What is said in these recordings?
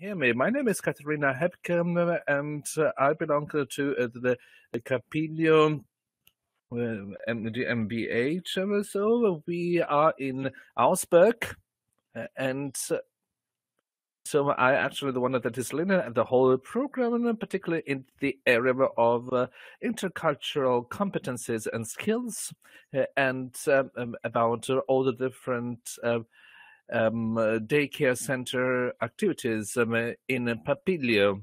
hear me? My name is Katharina Hebke, and I belong to the Papilio gGmbH. So we are in Augsburg, and so I actually the one that is leading the whole program, and particularly in the area of intercultural competencies and skills, and about all the different daycare center activities in Papilio.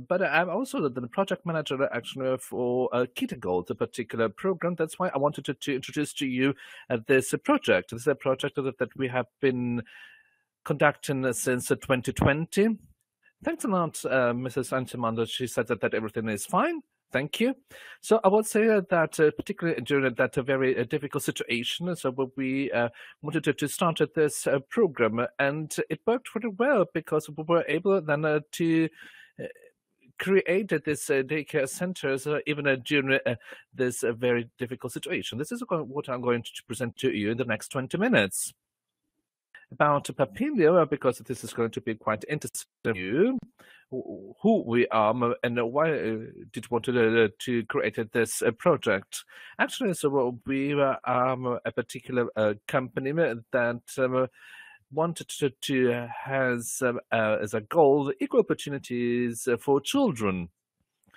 But I'm also the project manager actually for Kitagold, a particular program. That's why I wanted to introduce to you this project. This is a project that we have been conducting since 2020. Thanks a lot, Mrs. Antimando. She said that everything is fine. Thank you. So I would say that particularly during that very difficult situation, so we wanted to start this program, and it worked pretty well because we were able then to create this daycare centers even during this very difficult situation. This is what I'm going to present to you in the next 20 minutes. About Papilio, because this is going to be quite interesting to you, who we are and why did want to create this project. Actually, so we are a particular company that wanted to has as a goal equal opportunities for children,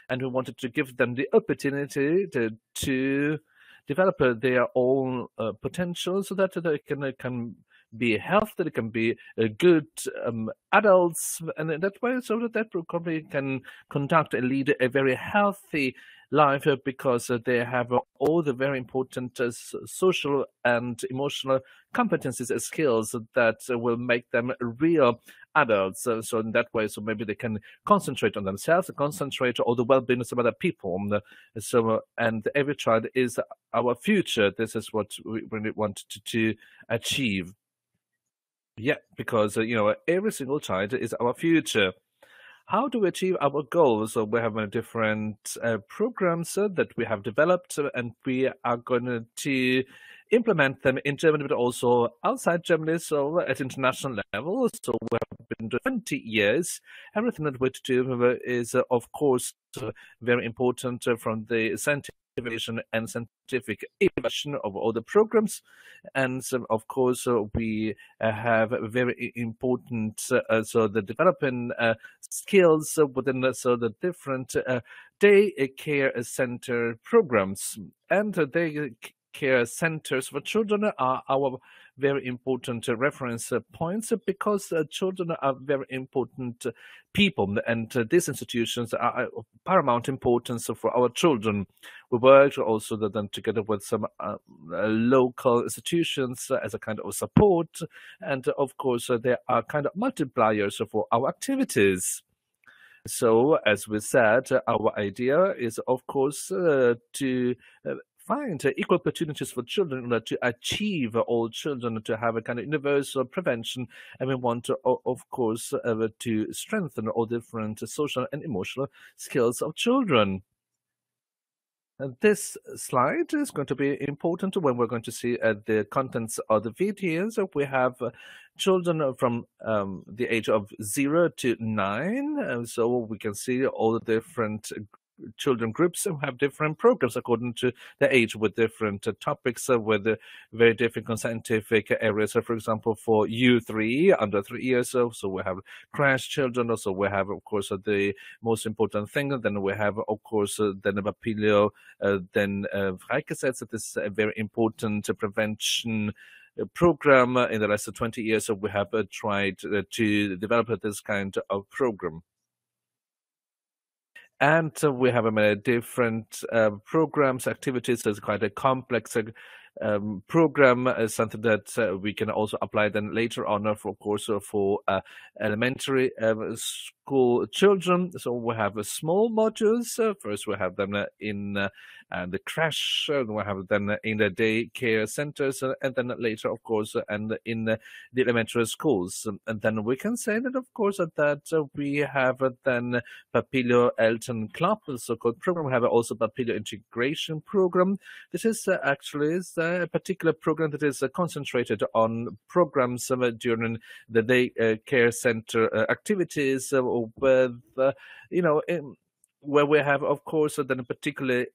and we wanted to give them the opportunity to develop their own potential so that they can be healthy, they can be good adults, and in that way, so that probably can conduct and lead a very healthy life because they have all the very important social and emotional competencies and skills that will make them real adults. So in that way, so maybe they can concentrate on themselves, concentrate on the well-being of some other people. So and every child is our future. This is what we really want to achieve. Yeah, because every single child is our future. How do we achieve our goals? So we have different programs that we have developed, and we are going to implement them in Germany, but also outside Germany, so at international level. So we have been doing 20 years. Everything that we do is, of course, very important from the scientific and scientific evaluation of all the programs, and so, of course, we have very important so the developing skills within the different day care center programs, and day care centers for children are our very important reference points because children are very important people, and these institutions are of paramount importance for our children. We work also then together with some local institutions as a kind of support, and of course there are kind of multipliers for our activities. So, as we said, our idea is, of course, to find equal opportunities for children in order to achieve all children, to have a kind of universal prevention, and we want to, of course, to strengthen all different social and emotional skills of children. And this slide is going to be important when we're going to see the contents of the videos. We have children from the age of 0 to 9, so we can see all the different children groups who have different programs according to the age, with different topics with very different scientific areas. So, for example, for U3, under 3 years, so we have crash children. Also, we have, of course, the most important thing. Then we have, of course, then Papilio, then Freigesetzt. This is a very important prevention program. In the last 20 years, so we have tried to develop this kind of program. And we have many different programs, activities. It's quite a complex program, something that we can also apply then later on, of course, for elementary school children. So we have small modules. First, we have them in the crash, we have them in the daycare centers, and then later, of course, and in the elementary schools. And then we can say that, of course, that we have then Papilio Elton Club, the so-called program. We have also Papilio Integration Program. This is actually a particular program that is concentrated on programs during the day care center activities with, where we have, of course, then particular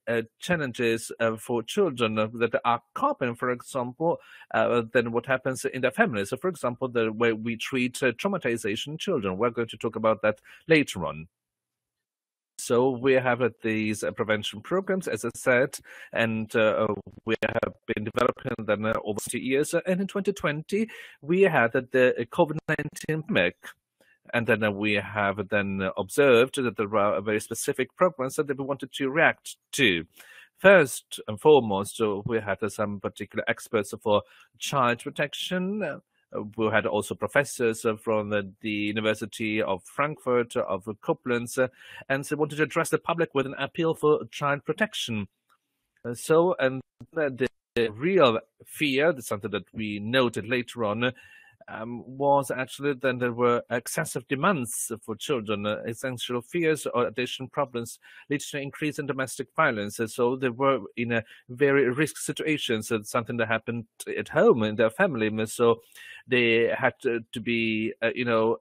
challenges for children that are coping, for example, then what happens in their families. So, for example, the way we treat traumatization children. We're going to talk about that later on. So we have these prevention programs, as I said, and we have been developing them over 2 years. And in 2020, we had the COVID-19 pandemic. And then we have then observed that there are very specific programs that we wanted to react to. First and foremost, we had some particular experts for child protection. We had also professors from the University of Frankfurt, of Koblenz, and they wanted to address the public with an appeal for child protection. And the real fear, that's something that we noted later on, was actually that there were excessive demands for children, essential fears or additional problems lead to increase in domestic violence. So they were in a very risky situation. So it's something that happened at home in their family. So they had to be,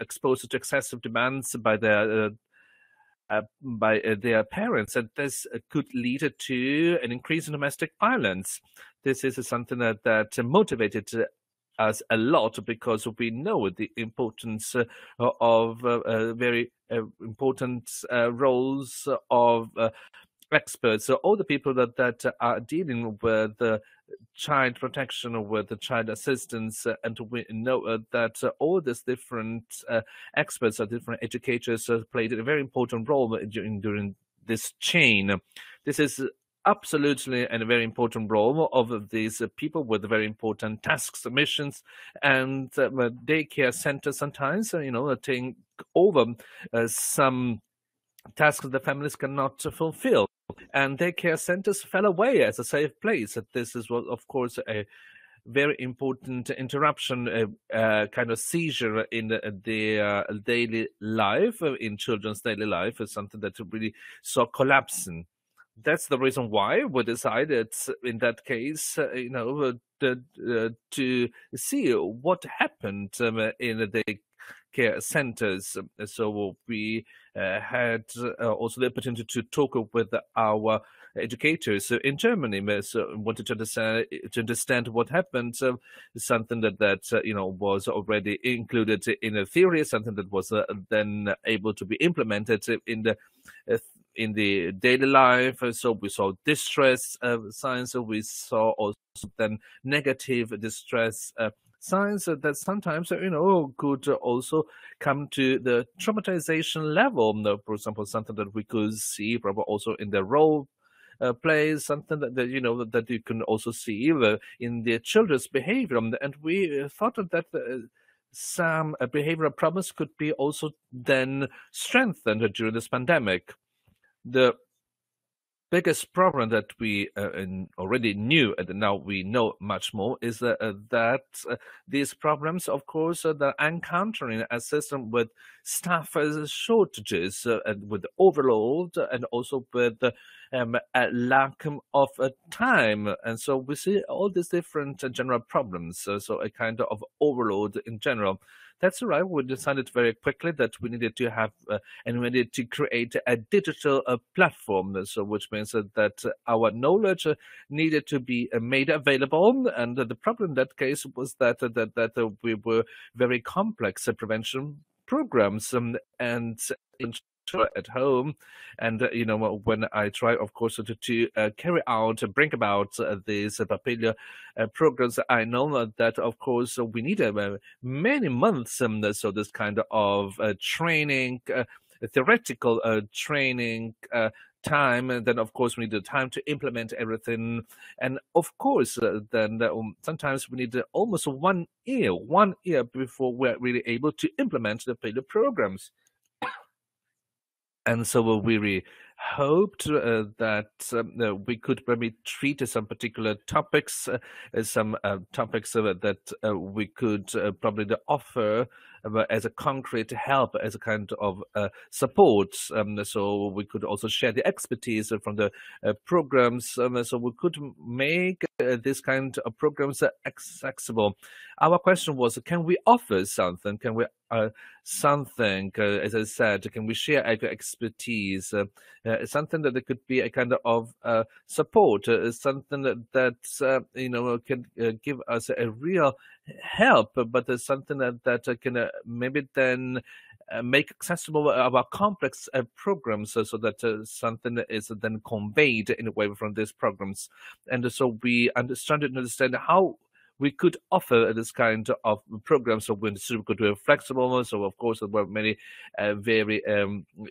exposed to excessive demands by their parents, and this could lead to an increase in domestic violence. This is something that motivated us a lot, because we know the importance of very important roles of experts. So all the people that are dealing with child protection or with the child assistance, and we know that all these different experts or different educators played a very important role during this chain. This is absolutely and a very important role of these people with very important tasks, missions, and daycare centers sometimes, take over some tasks that the families cannot fulfill. And daycare centers fell away as a safe place. This is, of course, a very important interruption, kind of seizure in their daily life, in children's daily life, is something that really saw collapsing. That's the reason why we decided in that case, to see what happened in the care centers. So we had also the opportunity to talk with our educators in Germany. So wanted to understand what happened. Something that was already included in a theory, something that was then able to be implemented in the daily life. So we saw distress signs. So we saw also then negative distress signs that sometimes could also come to the traumatization level. For example, something that we could see probably also in the role plays, something that you can also see in the children's behavior. And we thought that some behavioral problems could be also then strengthened during this pandemic. The biggest problem that we already knew, and now we know much more, is that these problems, of course, they're encountering a system with staff shortages, and with overload, and also with a lack of time. And so we see all these different general problems, so a kind of overload in general. That's right. We decided very quickly that we needed to have and we needed to create a digital platform. So, which means that our knowledge needed to be made available. And the problem in that case was that we were very complex prevention programs and at home. And when I try, of course, to carry out, bring about these Papilio programs, I know that, of course, we need many months. So this kind of training, theoretical training time, and then of course we need the time to implement everything, and of course then sometimes we need almost 1 year before we're really able to implement the Papilio programs. And so we really hoped that we could maybe treat some particular topics, some topics that we could probably offer as a concrete help, as a kind of support. So we could also share the expertise from the programs, so we could make this kind of programs accessible. Our question was, can we offer something? Can we something, as I said, can we share our expertise? Something that could be a kind of support, something that can give us a real help, but something that can maybe then make accessible our complex programs, so that something is then conveyed in a way from these programs. And so we started to understand how we could offer this kind of program. So we could be flexible. So of course there were many very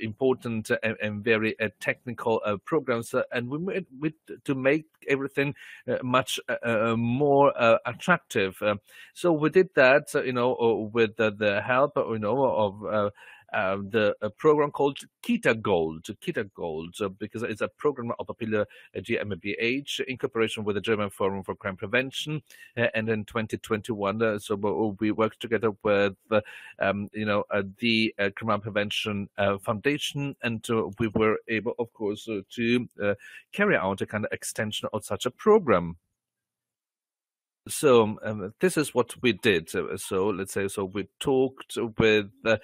important and very technical programs, and we made to make everything much more attractive. So we did that, with the help, of the program called Kitagold, because it's a program of Papilio gmbH in cooperation with the German Forum for Crime Prevention. And in 2021, so we worked together with, the Crime Prevention Foundation, and we were able, of course, to carry out a kind of extension of such a program. So this is what we did. So let's say, so we talked with the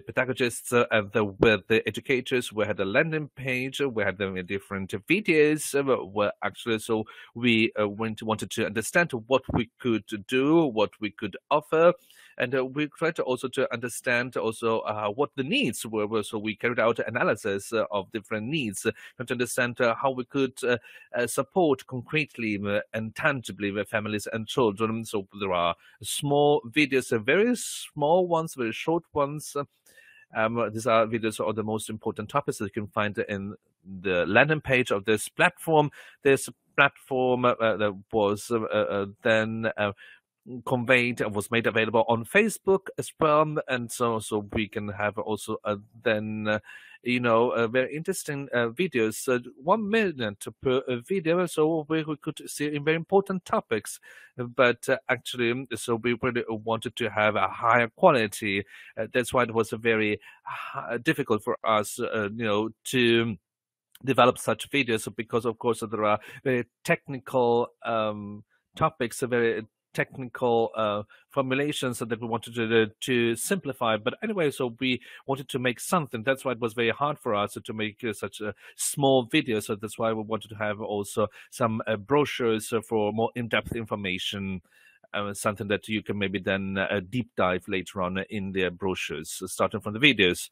pedagogists and with the educators. We had a landing page. We had them in different videos. Where actually, so we wanted to understand what we could do, what we could offer. And we tried to also to understand also what the needs were. So we carried out analysis of different needs to understand how we could support concretely and tangibly with families and children. So there are small videos, very small ones, very short ones. These are videos on the most important topics that you can find in the landing page of this platform. This platform that was then conveyed and was made available on Facebook as well, and so we can have also then very interesting videos, 1 minute per video, so we could see in very important topics. But actually, so we really wanted to have a higher quality. That's why it was very difficult for us, to develop such videos, because of course there are very technical topics, very technical formulations that we wanted to simplify. But anyway, so we wanted to make something. That's why it was very hard for us to make such a small video. So that's why we wanted to have also some brochures for more in-depth information. Something that you can maybe then deep dive later on in the brochures, starting from the videos.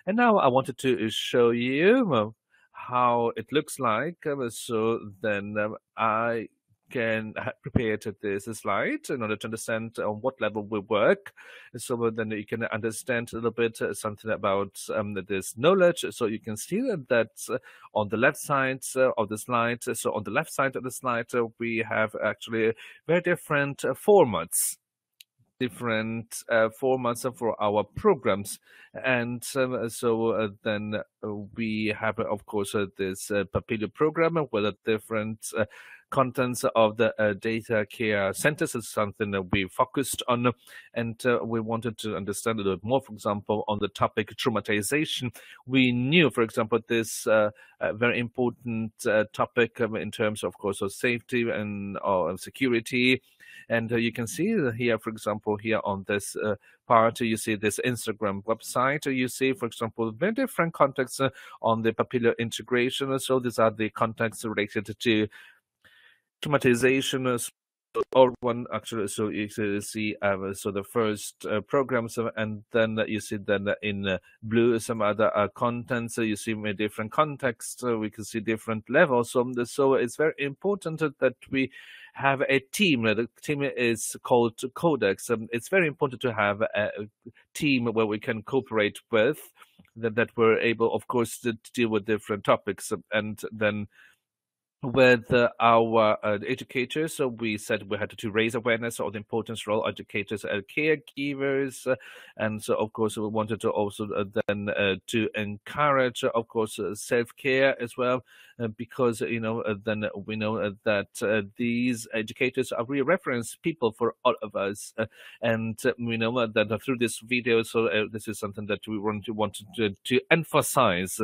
And now I wanted to show you how it looks like. So then I can prepare this slide in order to understand on what level we work. So then you can understand a little bit something about this knowledge. So you can see that on the left side of the slide, so on the left side of the slide, we have actually very different formats for our programs. And so then we have, of course, this Papilio program with the different contents of the data care centers is something that we focused on, and we wanted to understand a little bit more, for example, on the topic traumatisation. We knew, for example, this very important topic in terms, of course, of safety and security. And you can see here, for example, here on this part, you see this Instagram website. You see, for example, very different contexts on the Papilio integration. So these are the contexts related to traumatization, or one actually. So you see, so the first programs, and then you see then in blue some other contents. So you see many different contexts. We can see different levels. So it's very important that we have a team. The team is called Codex. It's very important to have a team where we can cooperate with, that we're able, of course, to deal with different topics, and then with our educators. So we said we had to raise awareness of the importance role educators and caregivers, and so of course we wanted to also then to encourage, of course, self-care as well, because then we know that these educators are really reference people for all of us, and we know that through this video. So this is something that we wanted to emphasize.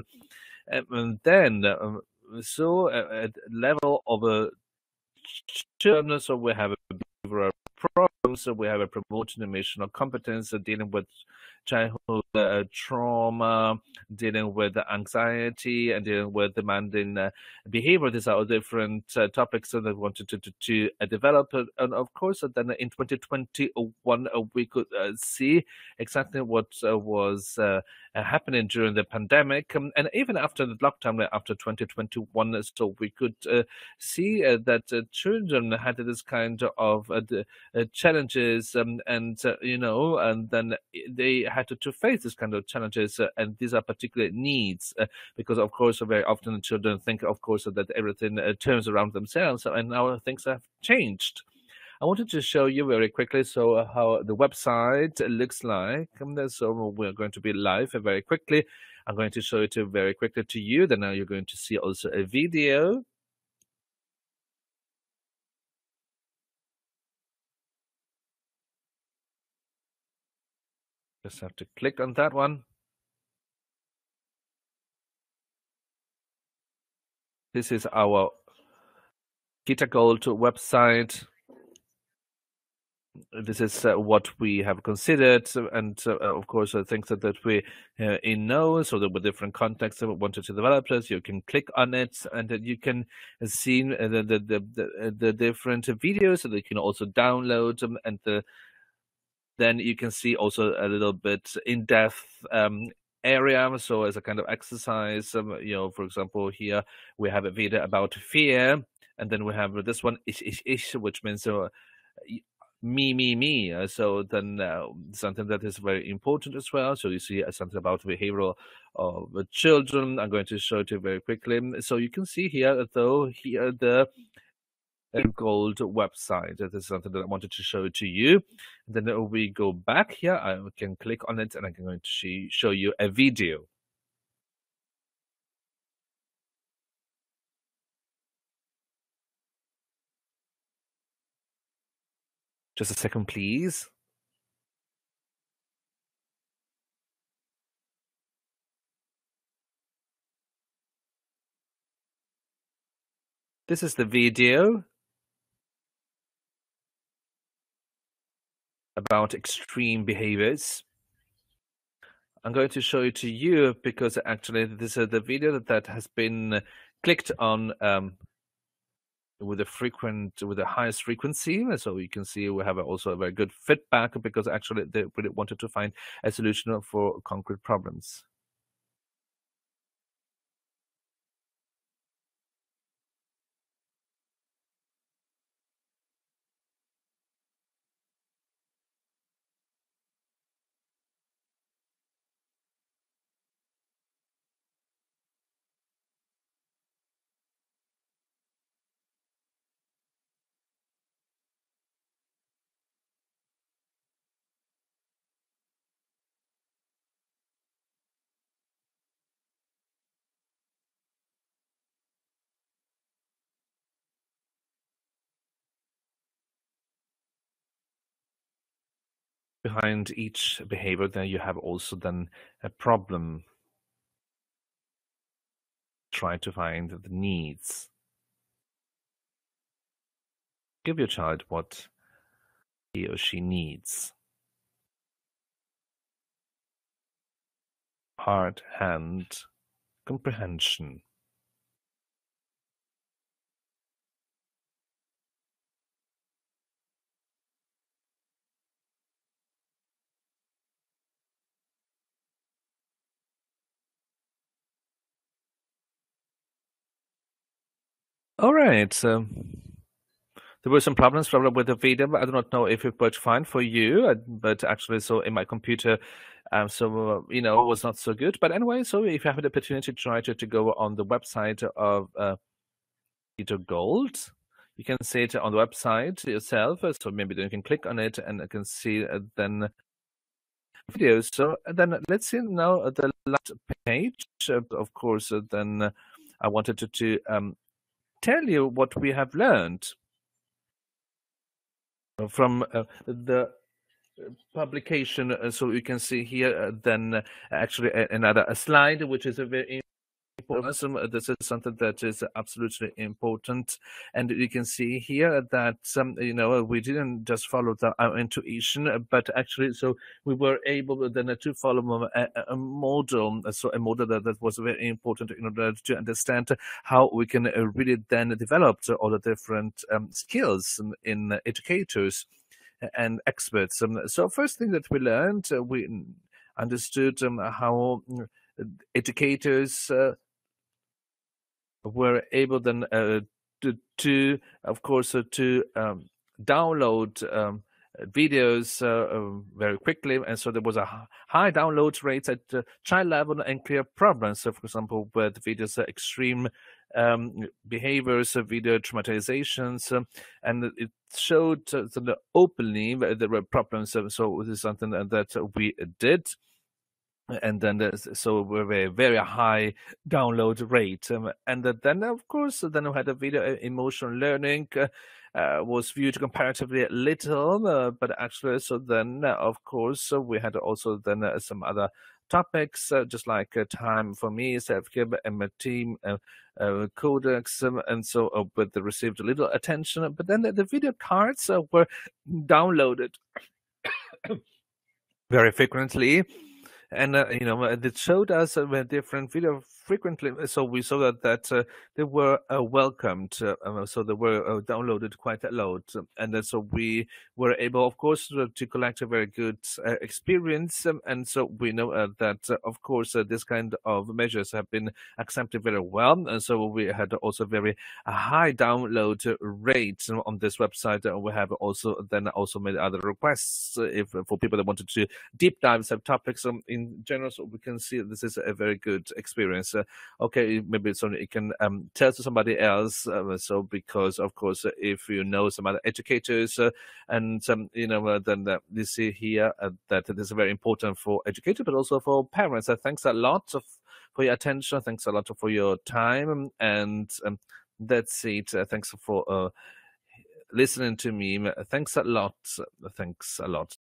And then, so at level of a children, so we have a behavioral problem, so we have a promoting emotional competence, dealing with childhood trauma, dealing with anxiety, and dealing with demanding behavior. These are all different topics that I wanted to develop. And of course, then in 2021, we could see exactly what was happening during the pandemic. And even after the lockdown, after 2021, so we could see that children had this kind of challenges, and then they had to face this kind of challenges, and these are particular needs, because of course very often children think, of course, that everything turns around themselves, and now things have changed. I wanted to show you very quickly how the website looks like. So we're going to be live very quickly. I'm going to show it very quickly to you. Then now you're going to see also a video. Just have to click on that one. This is our Kitagold website. This is what we have considered, and of course things that we know, so that with different contexts that we wanted to develop this, you can click on it, and then you can see the different videos that you can also download, and then you can see also a little bit in-depth area. So as a kind of exercise, for example, here we have a video about fear, and then we have this one, ish, which means me. So then something that is very important as well. So you see something about behavioral of children. I'm going to show it to you very quickly. So you can see here, though, here the Gold website. That is something that I wanted to show to you. And then we go back here. I can click on it, and I'm going to show you a video. Just a second, please. This is the video about extreme behaviors. I'm going to show it to you because actually this is the video that has been clicked on with the highest frequency. So you can see we have also a very good feedback, because actually they really wanted to find a solution for concrete problems. Behind each behavior, then you have also then a problem. Try to find the needs. Give your child what he or she needs. Heart, hand, comprehension. All right. So there were some problems probably with the video, but I do not know if it worked fine for you. But actually, so in my computer, it was not so good. But anyway, so if you have the opportunity, try to go on the website of Kitagold. You can see it on the website yourself, so maybe then you can click on it and you can see then videos. So then let's see now the last page. Of course, then I wanted to tell you what we have learned from the publication. So you can see here then actually another slide, which is a very important. This is something that is absolutely important, and you can see here that we didn't just follow our intuition, but actually, so we were able then to follow a model, so a model that was very important in order to understand how we can really then develop all the different skills in educators and experts. So first thing that we learned, we understood how educators were able then to of course, to download videos very quickly, and so there was a high download rate at child level and clear problems. So, for example, with videos, extreme behaviors, video traumatizations, and it showed openly there were problems. So this is something that we did. And then so we're a very high download rate, and then of course then we had a video emotional learning was viewed comparatively little, but actually so then of course we had also then some other topics, just like time for me, self-care, and my team codex, and so but they received a little attention. But then the video cards were downloaded very frequently. And it showed us different video frequently, so we saw that they were welcomed, so they were downloaded quite a lot, and so we were able, of course, to collect a very good experience, and so we know that, of course, this kind of measures have been accepted very well, and so we had also very high download rate on this website. We have also made other requests for people that wanted to deep dive some topics in general, so we can see this is a very good experience. Okay, maybe so you can tell to somebody else. So because of course, if you know some other educators and some, then you see here that it is very important for educators, but also for parents. Thanks a lot for your attention. Thanks a lot for your time, and that's it. Thanks for listening to me. Thanks a lot. Thanks a lot.